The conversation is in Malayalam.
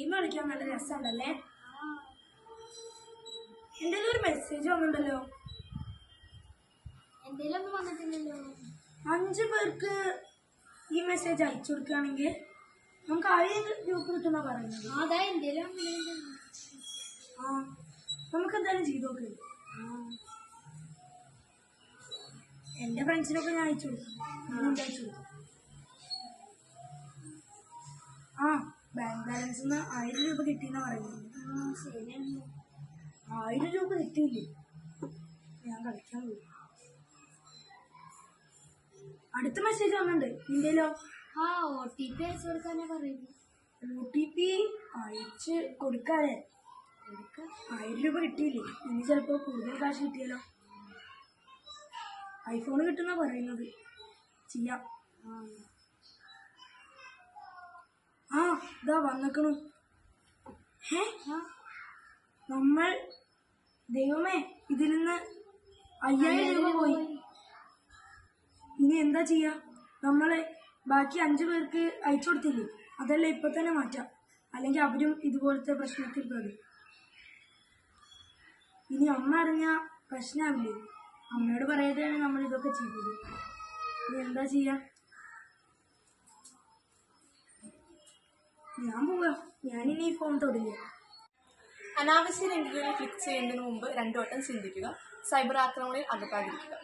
ഗെയിം കളിക്കാൻ നല്ല രസമുണ്ടല്ലേ? എന്തെങ്കിലും ഒരു മെസ്സേജ് വന്നിട്ടുണ്ടല്ലോ. എന്തെങ്കിലും ഒന്നും വന്നിട്ടില്ലല്ലോ. 5 പേർക്ക് ഈ മെസ്സേജ് അയച്ചു കൊടുക്കുകയാണെങ്കിൽ നമുക്ക് 1000 രൂപ കിട്ടുന്ന പറയുന്നത്. അതാ എന്തേലും നമുക്ക് എന്തായാലും ചെയ്ത് നോക്ക്. എൻ്റെ ഫ്രണ്ട്സിനൊക്കെ ഞാൻ അയച്ചു കൊടുക്കും. ബാങ്ക് ബാലൻസിൽ നിന്ന് 1000 രൂപ കിട്ടിയെന്നാ പറയുന്നത്. 1000 രൂപ കിട്ടിയില്ലേ? ഞാൻ കളിക്കാൻ പോയി. അടുത്ത മെസ്സേജ് വന്നിട്ടുണ്ട്. ഇന്ത്യയിലോ OTP അയച്ചു കൊടുക്കാനാ പറയുന്നത്. OTP അയച്ച് കൊടുക്കാല്ലേ? 1000 രൂപ കിട്ടിയില്ലേ? ഇനി ചിലപ്പോൾ കൂടുതൽ കാശ് കിട്ടിയാലോ? ഐഫോൺ കിട്ടുന്ന പറയുന്നത്. ചെയ്യാം. ഇതാ വന്നേക്കണു. നമ്മൾ ദൈവമേ, ഇതിൽ നിന്ന് 5000 രൂപ പോയി. ഇനി എന്താ ചെയ്യാ? നമ്മള് ബാക്കി 5 പേർക്ക് അയച്ചു കൊടുത്തില്ലേ? അതല്ല ഇപ്പൊ തന്നെ മാറ്റാം, അല്ലെങ്കിൽ അവരും ഇതുപോലത്തെ പ്രശ്നത്തിൽ പെടും. ഇനി അമ്മ അറിഞ്ഞ പ്രശ്നമാവില്ലേ? അമ്മയോട് പറയാതെയാണ് നമ്മൾ ഇതൊക്കെ ചെയ്തത്. ഇനി എന്താ ചെയ്യാ? ഞാൻ പോവാ. ഞാനിനി ഈ ഫോൺ തൊടില്ല. അനാവശ്യ ലിങ്കുകളിൽ ക്ലിക്ക് ചെയ്യുന്നതിന് മുമ്പ് 2 വട്ടം ചിന്തിക്കുക. സൈബർ ആക്രമണങ്ങളിൽ അകപ്പെടാതിരിക്കുക.